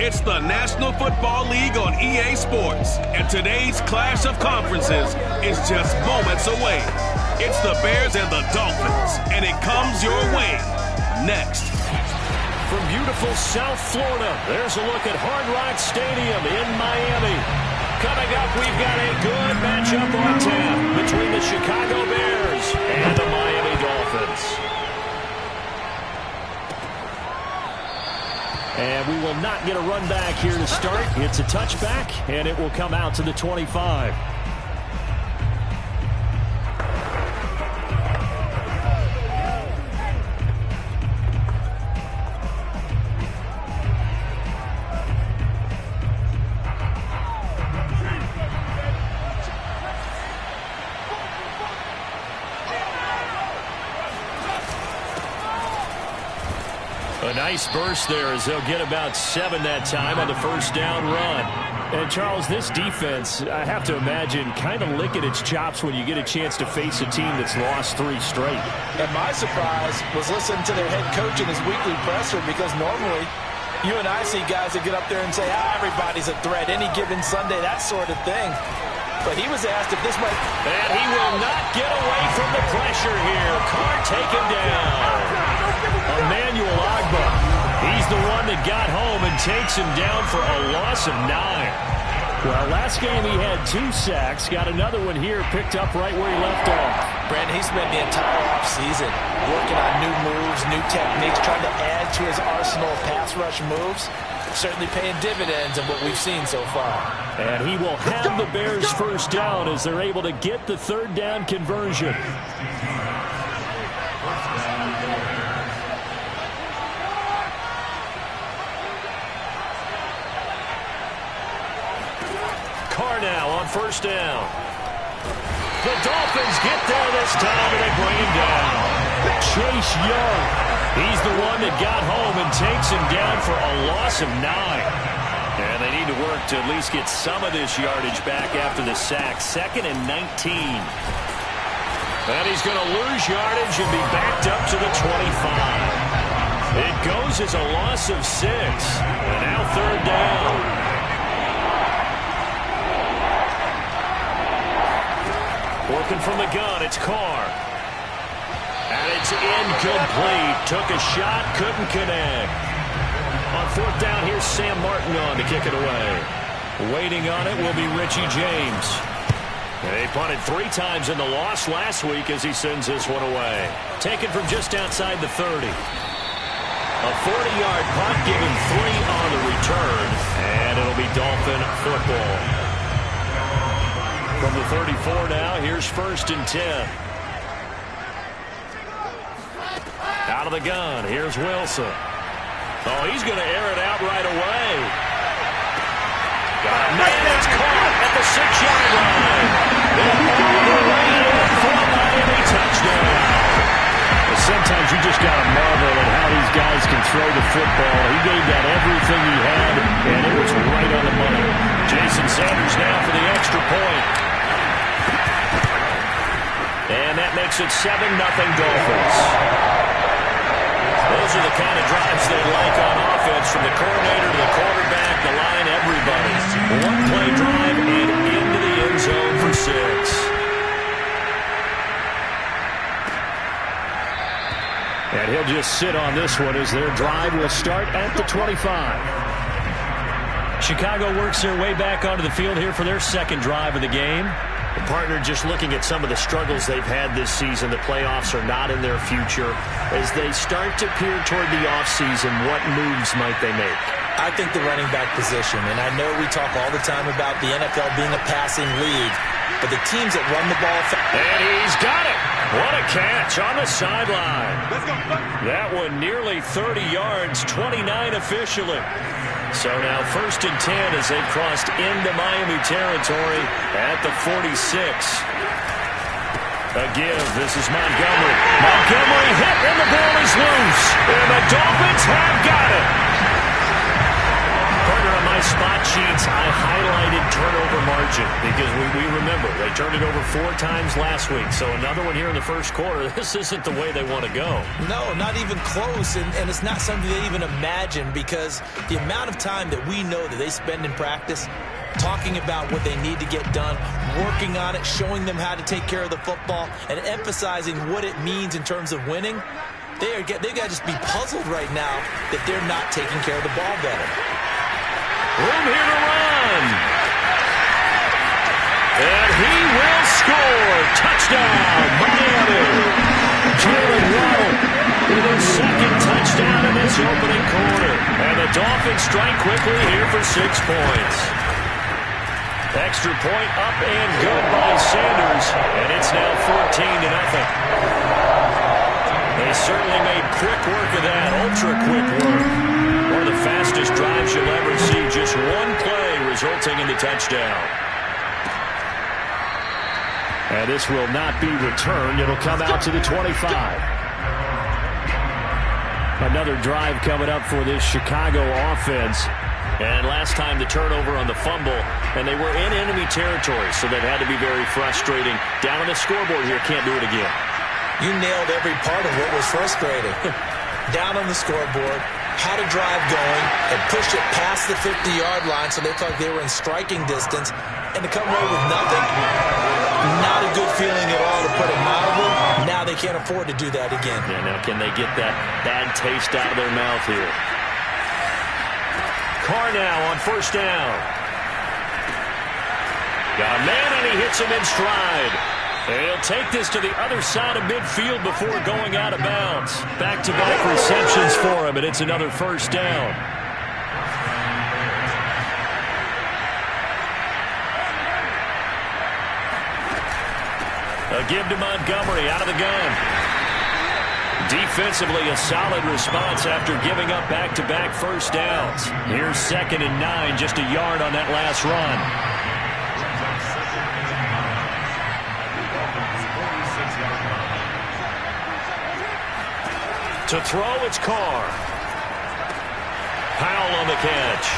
It's the National Football League on EA Sports, and today's clash of conferences is just moments away. It's the Bears and the Dolphins, and it comes your way next. From beautiful South Florida, there's a look at Hard Rock Stadium in Miami. Coming up, we've got a good matchup on tap between the Chicago Bears and the Miami Dolphins. And we will not get a run back here to start. It's a touchback, and it will come out to the 25. A nice burst there as they'll get about 7 that time on the first down run. And, Charles, this defense, I have to imagine, kind of licking its chops when you get a chance to face a team that's lost 3 straight. And my surprise was listening to their head coach in his weekly presser, because normally you and I see guys that get up there and say, everybody's a threat, any given Sunday, that sort of thing. But he was asked if this might... And he will not get away from the pressure here. Carr taken down. Emmanuel Agba, he's the one that got home and takes him down for a loss of 9. Well, last game he had 2 sacks. Got another one here, picked up right where he left off. Brandon, he spent the entire offseason working on new moves, new techniques, trying to add to his arsenal of pass rush moves. Certainly paying dividends of what we've seen so far. And he will have the Bears first down as they're able to get the 3rd down conversion. Carr now on first down. The Dolphins get there this time and they bring him down. Chase Young, he's the one that got home and takes him down for a loss of 9. And they need to work to at least get some of this yardage back after the sack. 2nd and 19. And he's going to lose yardage and be backed up to the 25. It goes as a loss of 6. And now 3rd down. Working from the gun, it's Carr. And it's incomplete. Took a shot, couldn't connect. On 4th down, here's Sam Martin on to kick it away. Waiting on it will be Richie James. They punted 3 times in the loss last week as he sends this one away. Taken from just outside the 30. A 40-yard punt, giving 3 on the return. And it'll be Dolphin football. From the 34 now, here's 1st and 10. Out of the gun, here's Wilson. Oh, he's going to air it out right away. Got a man that's caught at the 6-yard line. And all the way in for a Miami touchdown. Sometimes you just got to marvel at how these guys can throw the football. He gave that everything he had, and it was right on the money. Jason Sanders now for the extra point. And that makes it 7-0 Dolphins. Those are the kind of drives they like on offense, from the coordinator to the quarterback, the line, everybody. 1-play drive and into the end zone for 6. And he'll just sit on this one as their drive will start at the 25. Chicago works their way back onto the field here for their 2nd drive of the game. The partner just looking at some of the struggles they've had this season. The playoffs are not in their future. As they start to peer toward the offseason, what moves might they make? I think the running back position, and I know we talk all the time about the NFL being a passing league, but the teams that run the ball... And he's got it! What a catch on the sideline. That one nearly 30 yards, 29 officially. So now 1st and 10 as they've crossed into Miami territory at the 46. A give. This is Montgomery. Montgomery hit, and the ball is loose. And the Dolphins have got it. Partner on my spot sheets, I highlighted turnover margin because we remember they turned it over 4 times last week. So another one here in the first quarter. This isn't the way they want to go. No, not even close, and it's not something they even imagine because the amount of time that we know that they spend in practice talking about what they need to get done, working on it, showing them how to take care of the football, and emphasizing what it means in terms of winning, they've got to just be puzzled right now that they're not taking care of the ball better. Room here to run. And he will score. Touchdown, Miami. Jalen Waddle with his second touchdown in this opening quarter. And the Dolphins strike quickly here for 6 points. Extra point up and good by Sanders. And it's now 14-0. They certainly made quick work of that, ultra-quick work. One of the fastest drives you'll ever see, just one play resulting in the touchdown. And this will not be returned. It'll come out to the 25. Another drive coming up for this Chicago offense. And last time the turnover on the fumble, and they were in enemy territory, so that had to be very frustrating. Down on the scoreboard here, can't do it again. You nailed every part of what was frustrating. Down on the scoreboard, had a drive going, and push it past the 50-yard line so they thought they were in striking distance, and to come away with nothing, not a good feeling at all, to put it mildly. Now they can't afford to do that again. Yeah, now can they get that bad taste out of their mouth here? Carr now on first down. Got a man, and he hits him in stride. He'll take this to the other side of midfield before going out of bounds. Back-to-back receptions for him, and it's another first down. A give to Montgomery out of the gun. Defensively, a solid response after giving up back-to-back first downs. Here's 2nd and 9, just a yard on that last run. To throw, it's Carr. Powell on the catch.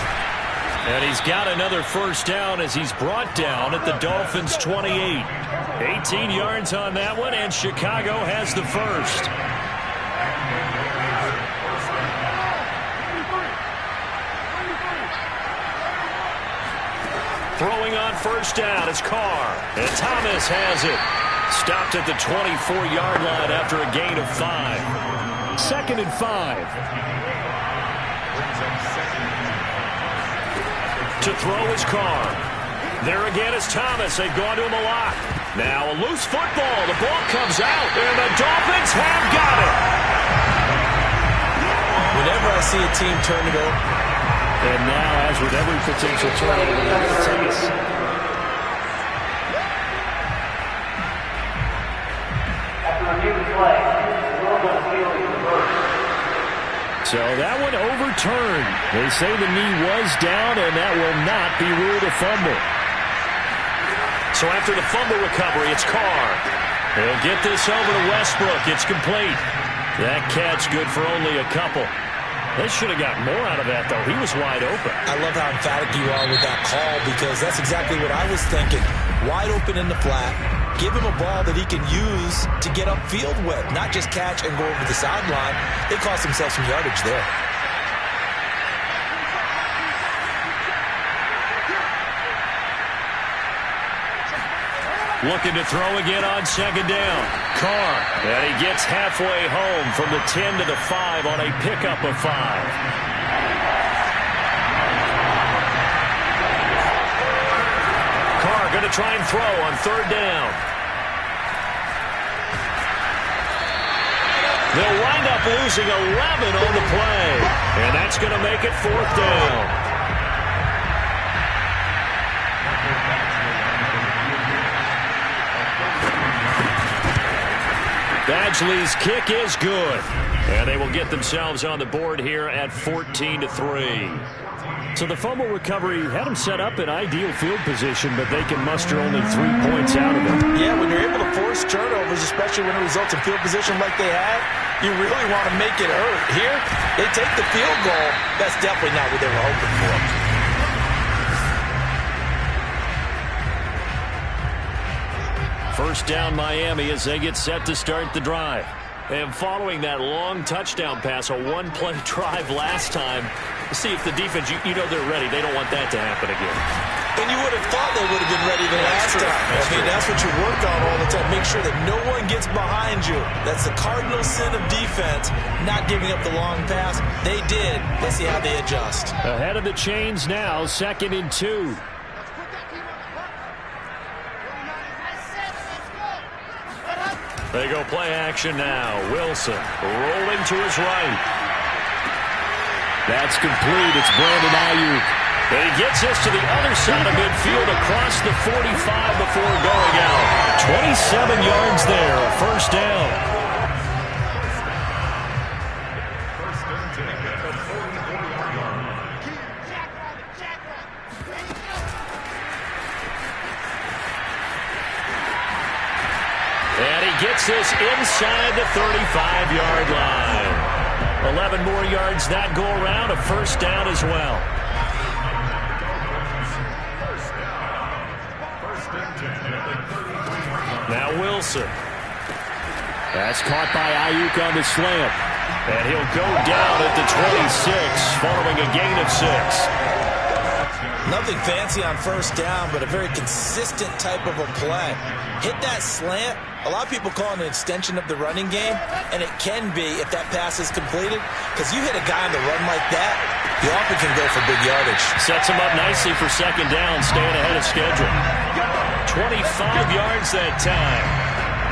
And he's got another first down as he's brought down at the Dolphins' 28. 18 yards on that one, and Chicago has the first. Throwing on first down, it's Carr. And Thomas has it. Stopped at the 24-yard line after a gain of 5. 2nd and 5. To throw is Carr. There again is Thomas. They've gone to him a lot. Now a loose football. The ball comes out, and the Dolphins have got it. Whenever I see a team turn it over. And now, as with every potential turnover, so that one overturned. They say the knee was down, and that will not be ruled a fumble. So after the fumble recovery, it's Carr. He'll get this over to Westbrook. It's complete. That catch good for only a couple. They should have got more out of that, though. He was wide open. I love how emphatic you are with that call, because that's exactly what I was thinking. Wide open in the flat. Give him a ball that he can use to get upfield with, not just catch and go over the sideline. They cost themselves some yardage there. Looking to throw again on 2nd down. Carr. And he gets halfway home from the 10 to the 5 on a pickup of 5. Carr going to try and throw on 3rd down. They'll wind up losing 11 on the play. And that's going to make it 4th down. Badgley's kick is good. And they will get themselves on the board here at 14-3. So the fumble recovery had them set up in ideal field position, but they can muster only 3 points out of it. Yeah, when you're able to force turnovers, especially when it results in field position like they had, you really want to make it hurt. Here, they take the field goal. That's definitely not what they were hoping for. First down Miami as they get set to start the drive. And following that long touchdown pass, a one-play drive last time, see if the defense, you know they're ready. They don't want that to happen again. And you would have thought they would have been ready the last time. That's what you work on all the time. Make sure that no one gets behind you. That's the cardinal sin of defense, not giving up the long pass. They did. Let's see how they adjust. Ahead of the chains now, 2nd and 2. They go play action now. Wilson rolling to his right. That's complete. It's Brandon Ayuk. And he gets this to the other side of midfield across the 45 before going out. 27 yards there, a first down. And he gets this inside the 35-yard line. 11 more yards that go around, a first down as well. Now Wilson. That's caught by Ayuk on the slant. And he'll go down at the 26 following a gain of 6. Nothing fancy on first down, but a very consistent type of a play. Hit that slant. A lot of people call it an extension of the running game, and it can be if that pass is completed, because you hit a guy on the run like that, you often can go for big yardage. Sets him up nicely for second down, staying ahead of schedule. 25 yards that time.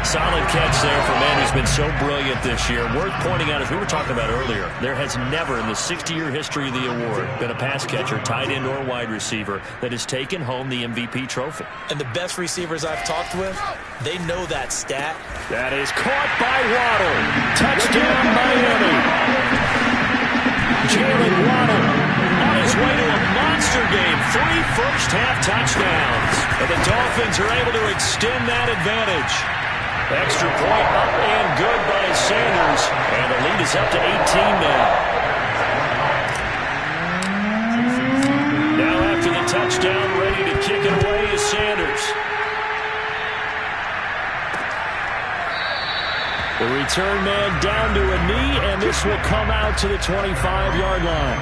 Solid catch there for a man who's been so brilliant this year. Worth pointing out, as we were talking about earlier, there has never in the 60-year history of the award been a pass catcher, tight end or wide receiver that has taken home the MVP trophy. And the best receivers I've talked with, they know that stat. That is caught by Waddle. Touchdown Miami. Jalen Waddle on his way to a monster game. 3 first-half touchdowns. And the Dolphins are able to extend that advantage. Extra point up and good by Sanders. And the lead is up to 18 now. Now after the touchdown, ready to kick it away is Sanders. The return man down to a knee, and this will come out to the 25-yard line.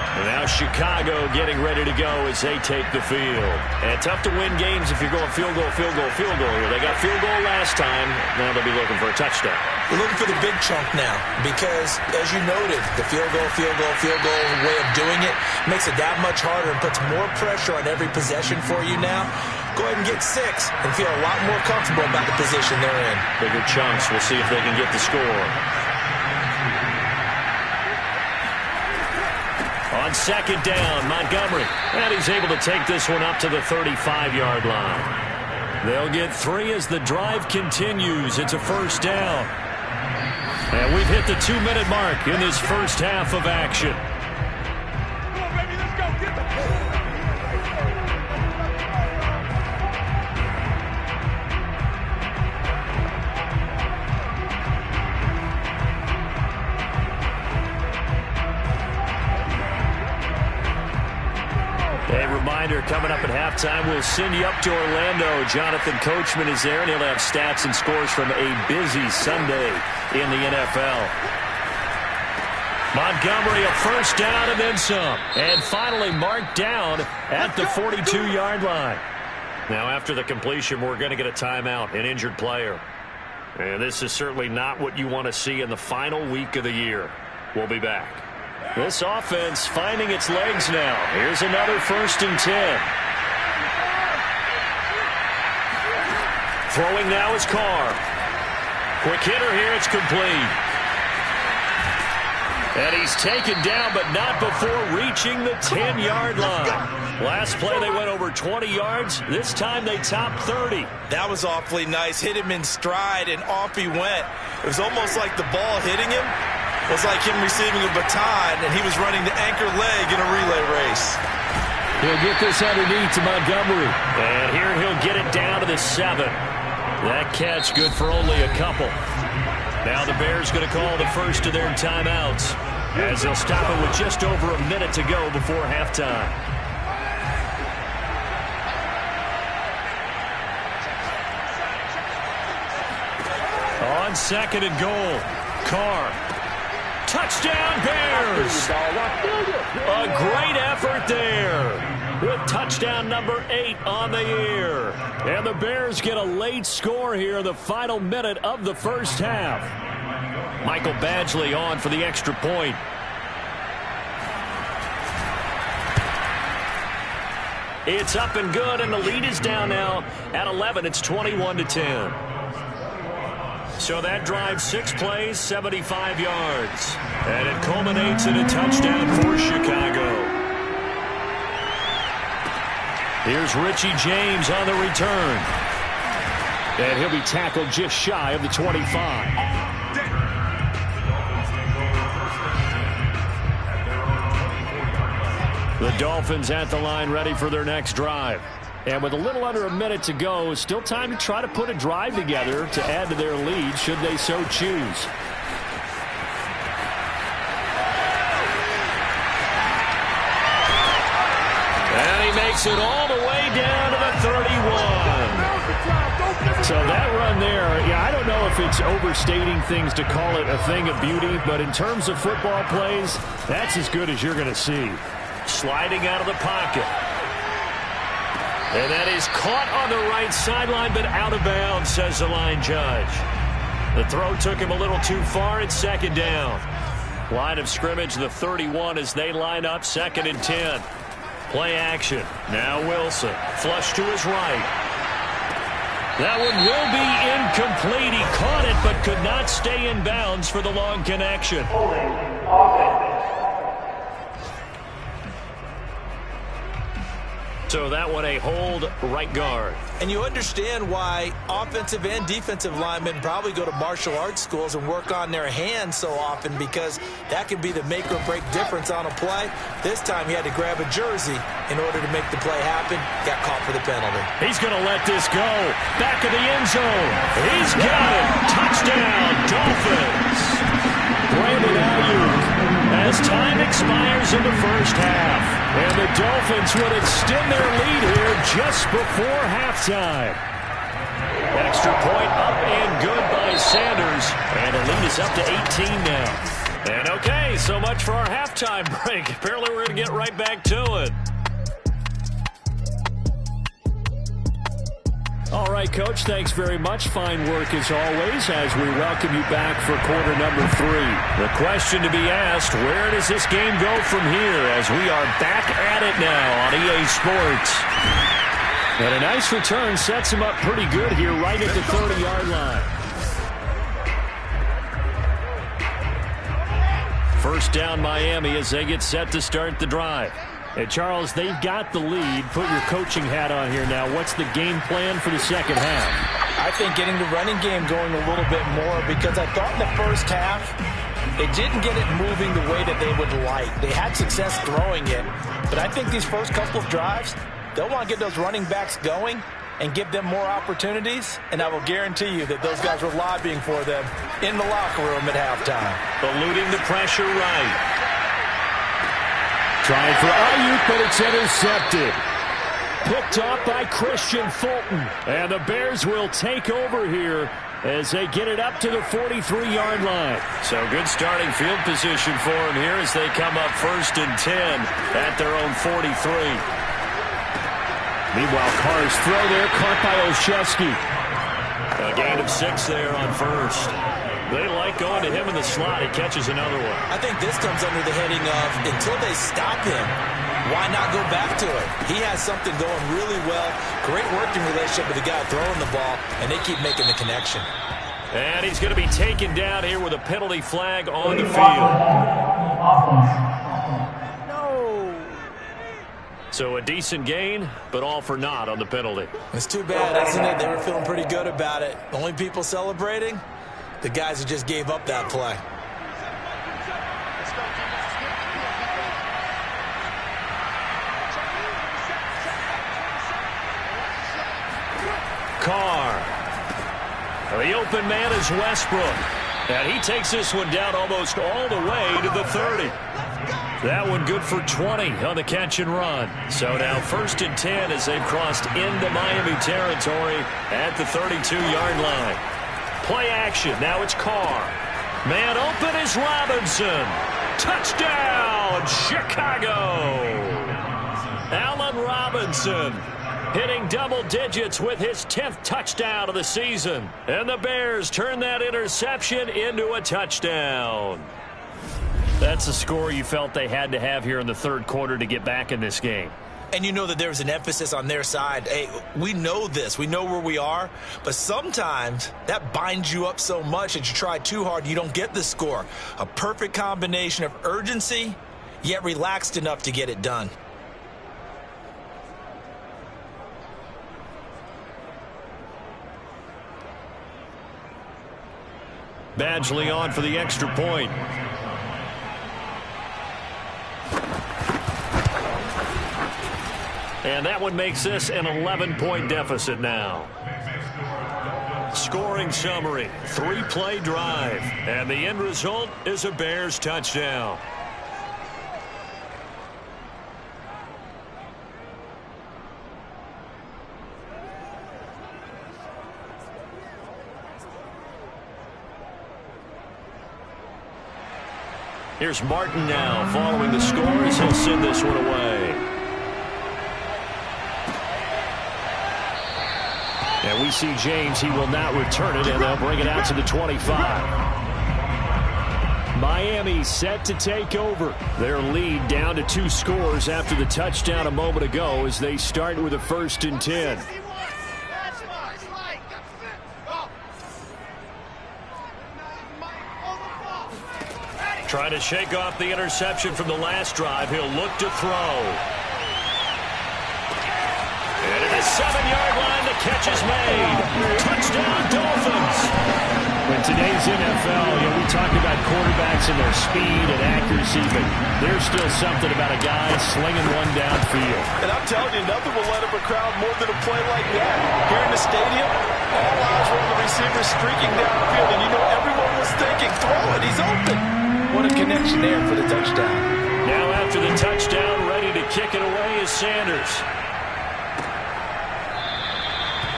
And now Chicago getting ready to go as they take the field. And tough to win games if you're going field goal, field goal, field goal here. They got field goal last time. Now they'll be looking for a touchdown. We're looking for the big chunk now because, as you noted, the field goal way of doing it makes it that much harder and puts more pressure on every possession for you now. Go ahead and get 6 and feel a lot more comfortable about the position they're in. Bigger chunks. We'll see if they can get the score. On second down, Montgomery. And he's able to take this one up to the 35-yard line. They'll get 3 as the drive continues. It's a first down. And we've hit the 2-minute mark in this first half of action. Come on, baby, let's go. Get the... A reminder, coming up at halftime, we'll send you up to Orlando. Jonathan Coachman is there, and he'll have stats and scores from a busy Sunday in the NFL. Montgomery, a first down and then some. And finally marked down at the 42-yard line. Now, after the completion, we're going to get a timeout, an injured player. And this is certainly not what you want to see in the final week of the year. We'll be back. This offense finding its legs now. Here's another 1st and 10. Throwing now is Carr. Quick hitter here, it's complete. And he's taken down, but not before reaching the 10-yard line. Last play, they went over 20 yards. This time, they topped 30. That was awfully nice. Hit him in stride, and off he went. It was almost like the ball hitting him. It was like him receiving a baton, and he was running the anchor leg in a relay race. He'll get this underneath to Montgomery. And here he'll get it down to the 7. That catch good for only a couple. Now the Bears going to call the first of their timeouts as they'll stop it with just over a minute to go before halftime. on 2nd and goal. Carr. Touchdown, Bears! A great effort there with touchdown number 8 on the year. And the Bears get a late score here in the final minute of the first half. Michael Badgley on for the extra point. It's up and good, and the lead is down now at 11. It's 21-10. So that drive, 6 plays, 75 yards. And it culminates in a touchdown for Chicago. Here's Richie James on the return. And he'll be tackled just shy of the 25. The Dolphins at the line ready for their next drive. And with a little under a minute to go, still time to try to put a drive together to add to their lead should they so choose. And he makes it all the way down to the 31. So that run there, yeah, I don't know if it's overstating things to call it a thing of beauty, but in terms of football plays, that's as good as you're going to see. Sliding out of the pocket. And that is caught on the right sideline, but out of bounds, says the line judge. The throw took him a little too far. It's 2nd down. Line of scrimmage, the 31 as they line up 2nd and 10. Play action. Now Wilson. Flush to his right. That one will be incomplete. He caught it, but could not stay in bounds for the long connection. So that one a hold right guard. And you understand why offensive and defensive linemen probably go to martial arts schools and work on their hands so often, because that can be the make or break difference on a play. This time he had to grab a jersey in order to make the play happen. Got caught for the penalty. He's going to let this go. Back of the end zone. He's got it. Touchdown, Dolphins. Brandon Ayuk. As time expires in the first half. And the Dolphins would extend their lead here just before halftime. Extra point up and good by Sanders. And the lead is up to 18 now. And okay, so much for our halftime break. Apparently we're going to get right back to it. All right, Coach, thanks very much. Fine work as always as we welcome you back for quarter number 3. The question to be asked, where does this game go from here as we are back at it now on EA Sports? And a nice return sets him up pretty good here right at the 30-yard line. First down Miami as they get set to start the drive. Hey, Charles, they've got the lead. Put your coaching hat on here now. What's the game plan for the second half? I think getting the running game going a little bit more, because I thought in the first half they didn't get it moving the way that they would like. They had success throwing it, but I think these first couple of drives, they'll want to get those running backs going and give them more opportunities, and I will guarantee you that those guys were lobbying for them in the locker room at halftime. Eluding the pressure right. Trying for Ayuk, but it's intercepted. Picked off by Christian Fulton. And the Bears will take over here as they get it up to the 43-yard line. So good starting field position for them here as they come up 1st and 10 at their own 43. Meanwhile, Carr's throw there caught by Olszewski. A gain of 6 there on 1st. They like going to him in the slot. He catches another one. I think this comes under the heading of, until they stop him, why not go back to it? He has something going really well. Great working relationship with the guy throwing the ball, and they keep making the connection. And he's going to be taken down here with a penalty flag on the field. No. So a decent gain, but all for naught on the penalty. It's too bad, isn't it? They were feeling pretty good about it. The only people celebrating? The guys who just gave up that play. Carr. The open man is Westbrook. And he takes this one down almost all the way to the 30. That one good for 20 on the catch and run. So now 1st and 10 as they've crossed into Miami territory at the 32-yard line. Play action. Now it's Carr. Man open is Robinson. Touchdown, Chicago. Allen Robinson hitting double digits with his 10th touchdown of the season. And the Bears turn that interception into a touchdown. That's a score you felt they had to have here in the third quarter to get back in this game. And you know that there's an emphasis on their side. Hey, we know this. We know where we are. But sometimes that binds you up so much that you try too hard, you don't get the score. A perfect combination of urgency, yet relaxed enough to get it done. Badgley on for the extra point. And that one makes this an 11-point deficit now. Scoring summary, 3-play drive. And the end result is a Bears touchdown. Here's Martin now following the score as he'll send this one away. And we see James. He will not return it, and they'll bring it out to the 25. Miami set to take over. Their lead down to 2 scores after the touchdown a moment ago as they start with a 1st and 10. Trying to shake off the interception from the last drive. He'll look to throw. And at the 7-yard line, the catch is made. Touchdown, Dolphins. In today's NFL, we talk about quarterbacks and their speed and accuracy, but there's still something about a guy slinging one downfield. And I'm telling you, nothing will let up a crowd more than a play like that. Here in the stadium, all eyes were on the receiver streaking downfield, and you know everyone was thinking, throw it, he's open. What a connection there for the touchdown. Now after the touchdown, ready to kick it away is Sanders.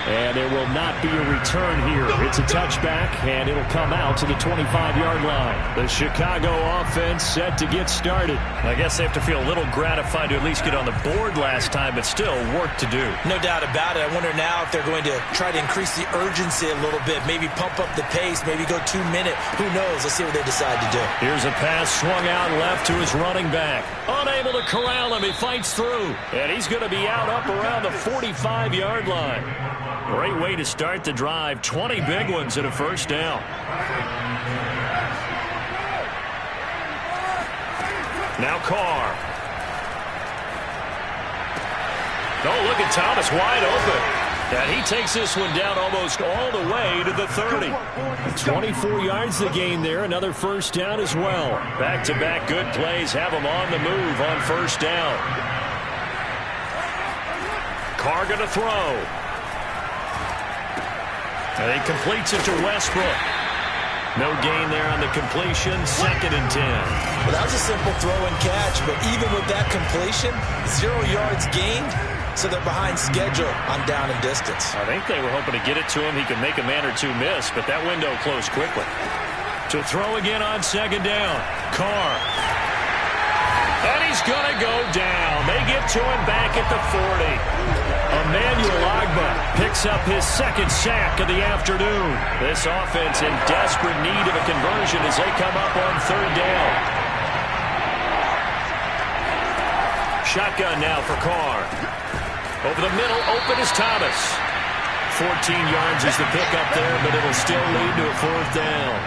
And there will not be a return here. It's a touchback, and it'll come out to the 25-yard line. The Chicago offense set to get started. I guess they have to feel a little gratified to at least get on the board last time, but still work to do. No doubt about it. I wonder now if they're going to try to increase the urgency a little bit, maybe pump up the pace, maybe go 2-minute. Who knows? Let's see what they decide to do. Here's a pass swung out left to his running back. Unable to corral him. He fights through, and he's going to be out up around the 45-yard line. Great way to start the drive. 20 big ones and a 1st down. Now Carr. Oh, look at Thomas wide open. And he takes this one down almost all the way to the 30. 24 yards the gain there. Another 1st down as well. Back-to-back good plays have him on the move on 1st down. Carr going to throw. And he completes it to Westbrook. No gain there on the completion. 2nd and 10. Well, that was a simple throw and catch, but even with that completion, 0 yards gained, so they're behind schedule on down and distance. I think they were hoping to get it to him. He could make a man or two miss, but that window closed quickly. To throw again on 2nd down. Carr. And he's going to go down. They get to him back at the 40. Emmanuel Agba picks up his 2nd sack of the afternoon. This offense in desperate need of a conversion as they come up on 3rd down. Shotgun now for Carr. Over the middle, open is Thomas. 14 yards is the pickup there, but it'll still lead to a 4th down.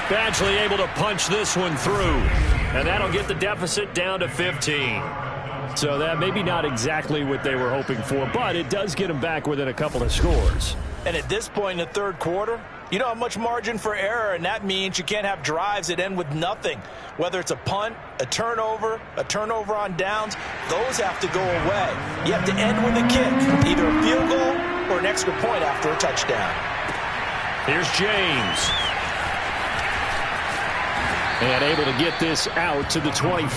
Badgley able to punch this one through, and that'll get the deficit down to 15. So that maybe not exactly what they were hoping for, but it does get them back within a couple of scores. And at this point in the 3rd quarter, you don't have much margin for error, and that means you can't have drives that end with nothing. Whether it's a punt, a turnover on downs, those have to go away. You have to end with a kick, either a field goal or an extra point after a touchdown. Here's James. And able to get this out to the 25.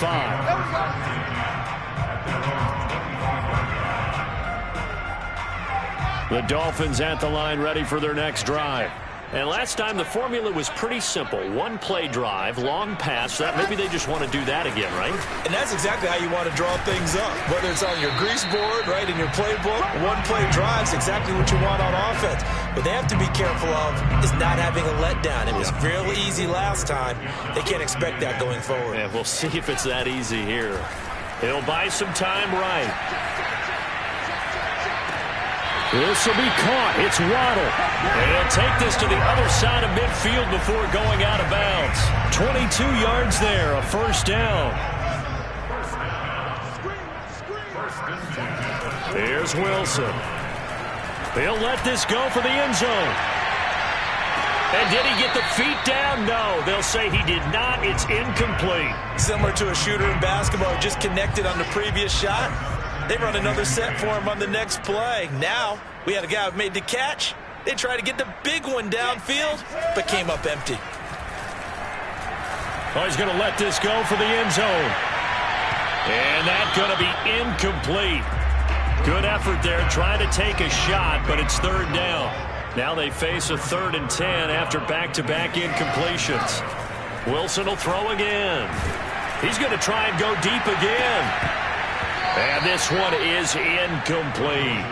The Dolphins at the line ready for their next drive. And last time the formula was pretty simple. One play drive, long pass. That maybe they just want to do that again, right? And that's exactly how you want to draw things up. Whether it's on your grease board, right, in your playbook, one play drive is exactly what you want on offense. What they have to be careful of is not having a letdown. It was real easy last time. They can't expect that going forward. Yeah, we'll see if it's that easy here. He'll buy some time right. This will be caught. It's Waddle. And he'll take this to the other side of midfield before going out of bounds. 22 yards there, a first down. Here's Wilson. He'll let this go for the end zone. And did he get the feet down? No, they'll say he did not. It's incomplete. Similar to a shooter in basketball, just connected on the previous shot. They run another set for him on the next play. Now, we had a guy who made the catch. They tried to get the big one downfield, but came up empty. Oh, he's going to let this go for the end zone. And that's going to be incomplete. Good effort there, trying to take a shot, but it's third down. Now they face a 3rd and 10 after back-to-back incompletions. Wilson will throw again. He's going to try and go deep again. And this one is incomplete.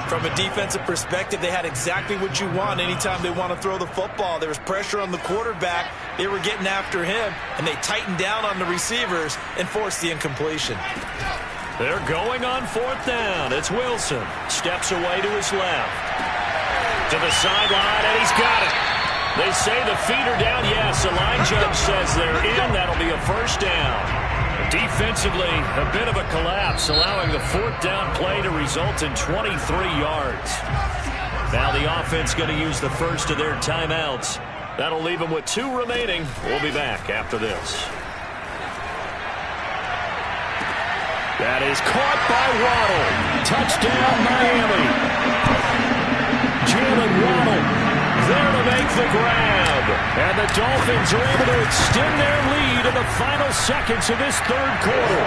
From a defensive perspective, they had exactly what you want anytime they want to throw the football. There was pressure on the quarterback. They were getting after him, and they tightened down on the receivers and forced the incompletion. They're going on 4th down. It's Wilson. Steps away to his left. To the sideline, and he's got it. They say the feet are down. Yes, the line judge says they're in. That'll be a first down. Defensively, a bit of a collapse, allowing the 4th down play to result in 23 yards. Now the offense going to use the first of their timeouts. That'll leave them with 2 remaining. We'll be back after this. That is caught by Waddle. Touchdown, Miami. Jalen Waddle there to make the grab. And the Dolphins are able to extend their lead in the final seconds of this 3rd quarter.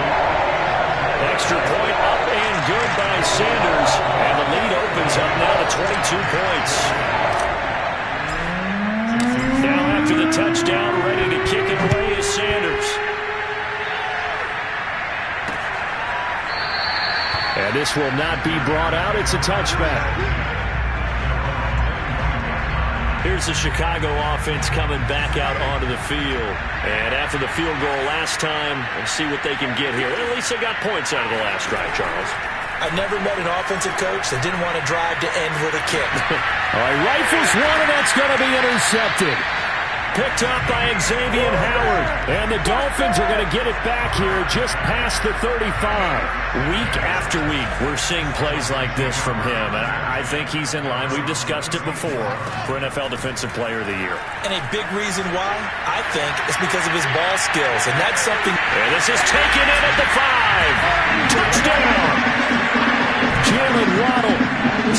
Extra point up and good by Sanders. And the lead opens up now to 22 points. Now after the touchdown, ready to kick it away is Sanders. And this will not be brought out. It's a touchback. Here's the Chicago offense coming back out onto the field. And after the field goal last time, we'll see what they can get here. At least they got points out of the last drive, Charles. I've never met an offensive coach that didn't want to drive to end with a kick. All right, rifles one, and that's going to be intercepted. Picked up by Xavier Howard. And the Dolphins are going to get it back here just past the 35. Week after week, we're seeing plays like this from him. And I think he's in line. We've discussed it before for NFL Defensive Player of the Year. And a big reason why, I think, is because of his ball skills. And that's something. And this is taken in at the 5. Touchdown. Jalen Waddle,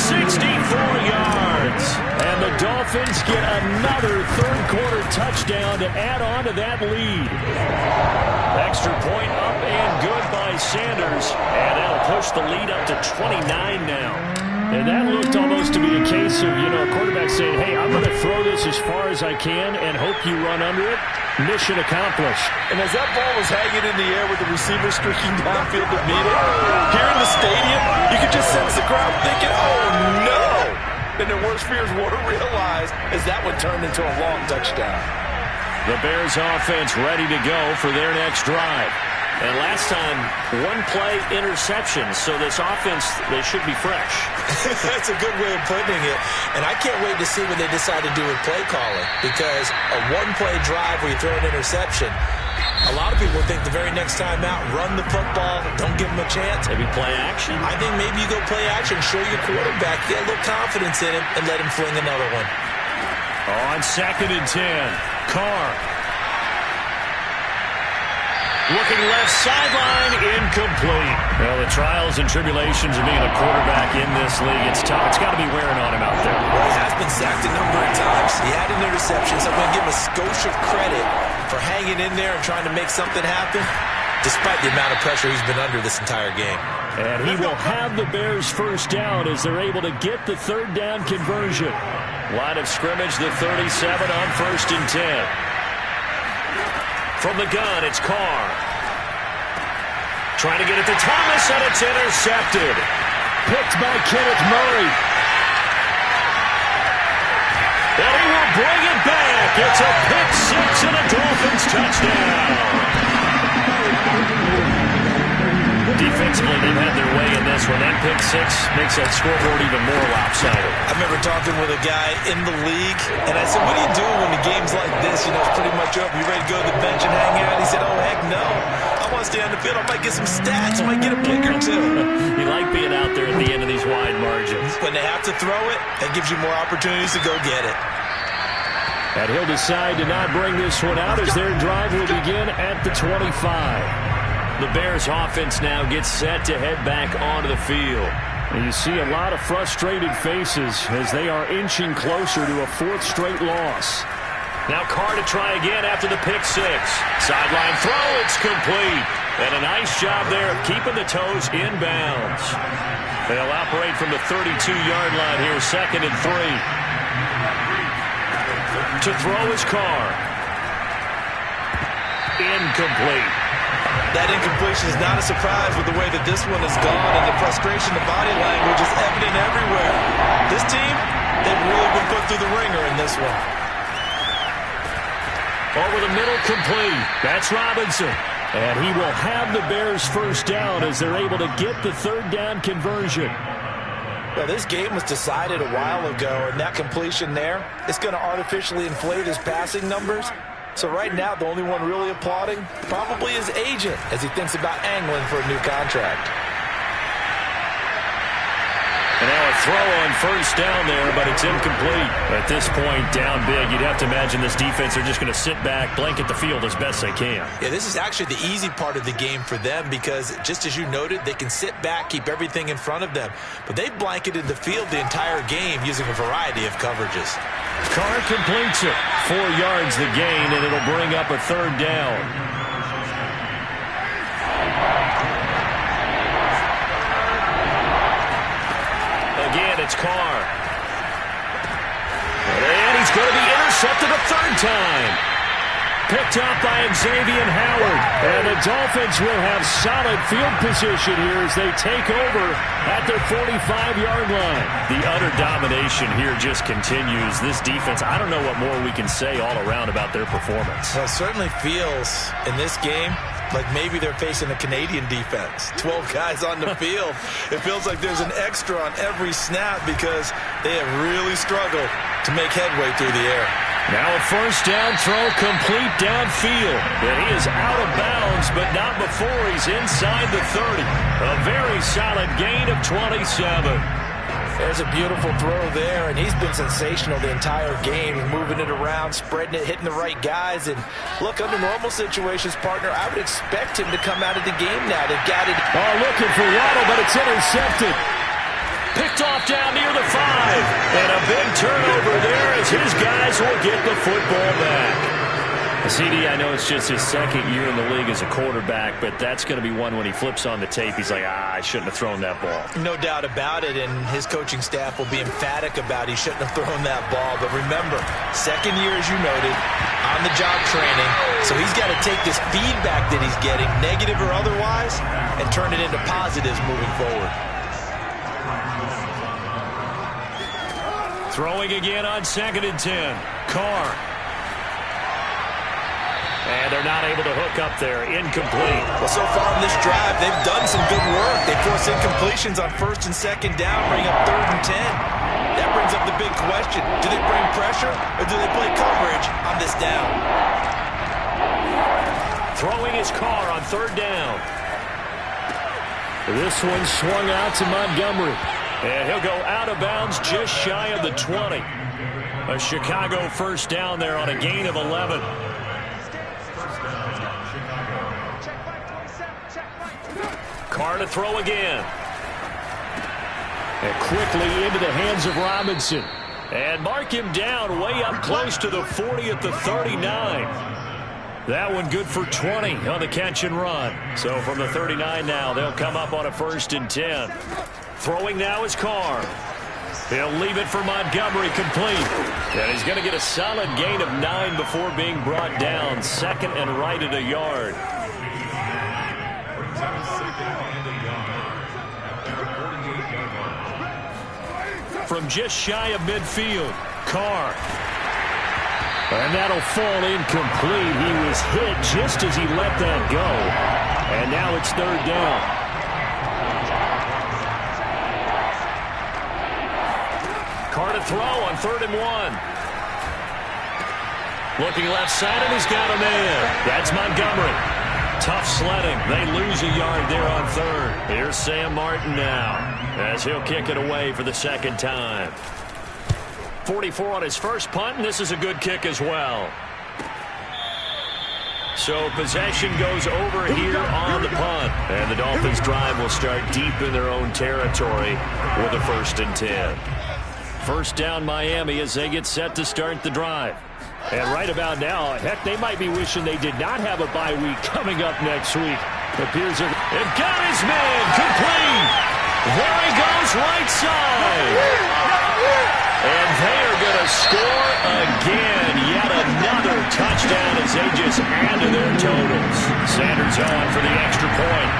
64 yards. And the Dolphins get another 3rd quarter touchdown to add on to that lead. Extra point up and good by Sanders. And that'll push the lead up to 29 now. And that looked almost to be a case of, a quarterback saying, hey, I'm going to throw this as far as I can and hope you run under it. Mission accomplished. And as that ball was hanging in the air with the receiver streaking downfield to meet it, here in the stadium, you could just sense the crowd thinking, oh, no. And their worst fears were realized as that one turned into a long touchdown. The Bears offense ready to go for their next drive. And last time, 1-play interception, so this offense, they should be fresh. That's a good way of putting it. And I can't wait to see what they decide to do with play calling, because a 1-play drive where you throw an interception, a lot of people think the very next time out, run the football, don't give them a chance. Maybe play action? I think maybe you go play action, show your quarterback, get a little confidence in him, and let him fling another one. On 2nd and 10, Carr. Looking left sideline, incomplete. Well, the trials and tribulations of being a quarterback in this league, it's tough. It's got to be wearing on him out there. Well, he has been sacked a number of times. He had an interception, so I'm going to give him a skosh of credit for hanging in there and trying to make something happen, despite the amount of pressure he's been under this entire game. And he will have the Bears first down as they're able to get the third down conversion. Line of scrimmage, the 37 on 1st and 10. From the gun, it's Carr. Trying to get it to Thomas, and it's intercepted. Picked by Kenneth Murray. And he will bring it back. It's a pick six and a Dolphins touchdown. Defensively, they've had their way in this one. That pick six makes that scoreboard even more lopsided. I remember talking with a guy in the league, and I said, what do you do when the game's like this? You know, it's pretty much over. You ready to go to the bench and hang out? He said, oh, heck no. I want to stay on the field. I might get some stats. I might get a pick or two. You like being out there at the end of these wide margins. When they have to throw it, that gives you more opportunities to go get it. And he'll decide to not bring this one out as their drive will begin at the 25. The Bears offense now gets set to head back onto the field. And you see a lot of frustrated faces as they are inching closer to a fourth straight loss. Now Carr to try again after the pick six. Sideline throw, it's complete. And a nice job there of keeping the toes inbounds. They'll operate from the 32-yard line here, 2nd and 3. To throw is Carr. Incomplete. That incompletion is not a surprise with the way that this one has gone, and the frustration, the body language is evident everywhere. This team, they've really been put through the ringer in this one. Over the middle, complete. That's Robinson. And he will have the Bears first down as they're able to get the third down conversion. Well, this game was decided a while ago, and that completion there, it's going to artificially inflate his passing numbers. So right now, the only one really applauding probably his agent as he thinks about angling for a new contract. And now a throw on first down there, but it's incomplete. At this point, down big, you'd have to imagine this defense are just going to sit back, blanket the field as best they can. Yeah, this is actually the easy part of the game for them because, just as you noted, they can sit back, keep everything in front of them. But they've blanketed the field the entire game using a variety of coverages. Carr completes it. 4 yards the gain, and it'll bring up a third down. Again, it's Carr. And he's going to be intercepted a third time. Picked up by Xavier Howard. And the Dolphins will have solid field position here as they take over at their 45-yard line. The utter domination here just continues. This defense, I don't know what more we can say all around about their performance. Well, it certainly feels in this game like maybe they're facing a Canadian defense. 12 guys on the field. It feels like there's an extra on every snap because they have really struggled to make headway through the air. Now a first down throw complete downfield. But he is out of bounds, but not before he's inside the 30. A very solid gain of 27. There's a beautiful throw there, and he's been sensational the entire game, moving it around, spreading it, hitting the right guys. And look, under normal situations, partner, I would expect him to come out of the game now. They've got it. Oh, looking for Waddle, but it's intercepted. Picked off down near the 5. And a big turnover there as his guys will get the football back. CD, I know it's just his second year in the league as a quarterback, but that's going to be one when he flips on the tape. He's like, I shouldn't have thrown that ball. No doubt about it, and his coaching staff will be emphatic about he shouldn't have thrown that ball. But remember, second year, as you noted, on-the-job training, so he's got to take this feedback that he's getting, negative or otherwise, and turn it into positives moving forward. Throwing again on 2nd and 10. Carr. And they're not able to hook up there. Incomplete. Well, so far in this drive, they've done some good work. They force incompletions on 1st and 2nd down, bring up 3rd and 10. That brings up the big question. Do they bring pressure or do they play coverage on this down? Throwing his Carr on 3rd down. This one swung out to Montgomery. And he'll go out of bounds just shy of the 20. A Chicago first down there on a gain of 11. Carr to throw again. And quickly into the hands of Robinson. And mark him down way up close to the 40 at the 39. That one good for 20 on the catch and run. So from the 39 now, they'll come up on a 1st and 10. Throwing now is Carr. He'll leave it for Montgomery, complete. And he's going to get a solid gain of 9 before being brought down. 2nd and right at a yard. From just shy of midfield, Carr. And that'll fall incomplete. He was hit just as he let that go. And now it's 3rd down. Carr to throw on 3rd and 1. Looking left side, and he's got a man. That's Montgomery. Tough sledding. They lose a yard there on 3rd. Here's Sam Martin now, as he'll kick it away for the 2nd time. 44 on his first punt, and this is a good kick as well. So possession goes over here on the punt. And the Dolphins' drive will start deep in their own territory with a 1st and 10. 1st down Miami as they get set to start the drive. And right about now, heck, they might be wishing they did not have a bye week coming up next week. Appears they've got his man complete. There he goes, right side. And they are going to score again. Yet another touchdown as they just add to their totals. Sanders on for the extra point.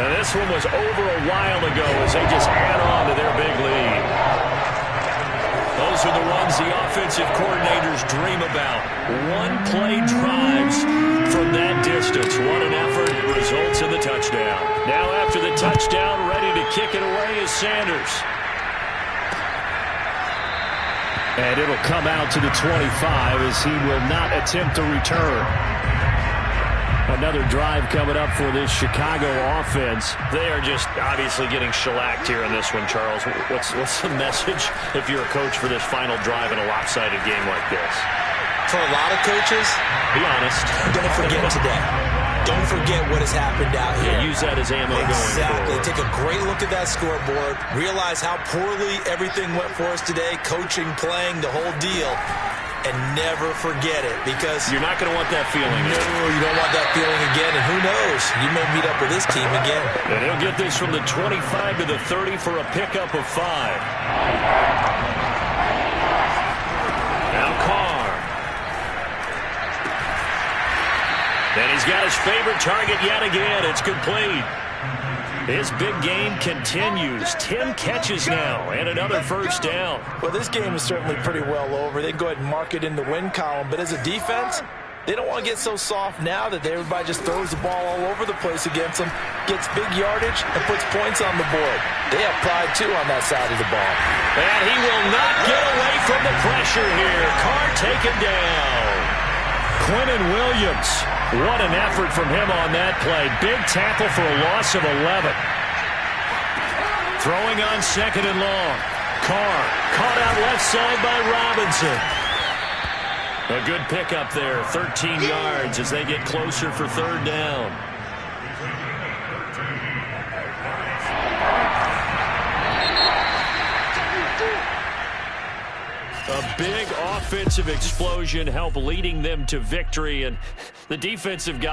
And this one was over a while ago as they just add on to their big lead. Those are the ones the offensive coordinators dream about. One-play drives from that distance. What an effort. It results in the touchdown. Now after the touchdown, ready to kick it away is Sanders. And it'll come out to the 25 as he will not attempt to return. Another drive coming up for this Chicago offense. They are just obviously getting shellacked here in this one, Charles. What's the message if you're a coach for this final drive in a lopsided game like this? For a lot of coaches, be honest, don't forget today. Don't forget what has happened out here. Yeah, use that as ammo going forward. Exactly. Take a great look at that scoreboard. Realize how poorly everything went for us today. Coaching, playing, the whole deal. And never forget it, because you're not going to want that feeling. No, you don't want that feeling again. And who knows? You may meet up with this team again. And he'll get this from the 25 to the 30 for a pickup of 5. Now Carr. And he's got his favorite target yet again. It's complete. His big game continues. 10 catches now and another 1st down. Well, this game is certainly pretty well over. They can go ahead and mark it in the win column. But as a defense, they don't want to get so soft now that everybody just throws the ball all over the place against them, gets big yardage, and puts points on the board. They have pride, too, on that side of the ball. And he will not get away from the pressure here. Carr taken down. Quentin Williams. What an effort from him on that play. Big tackle for a loss of 11. Throwing on 2nd and long. Carr caught out left side by Robinson. A good pickup there. 13 yards as they get closer for 3rd down. A big offensive explosion helped leading them to victory, and the defensive guy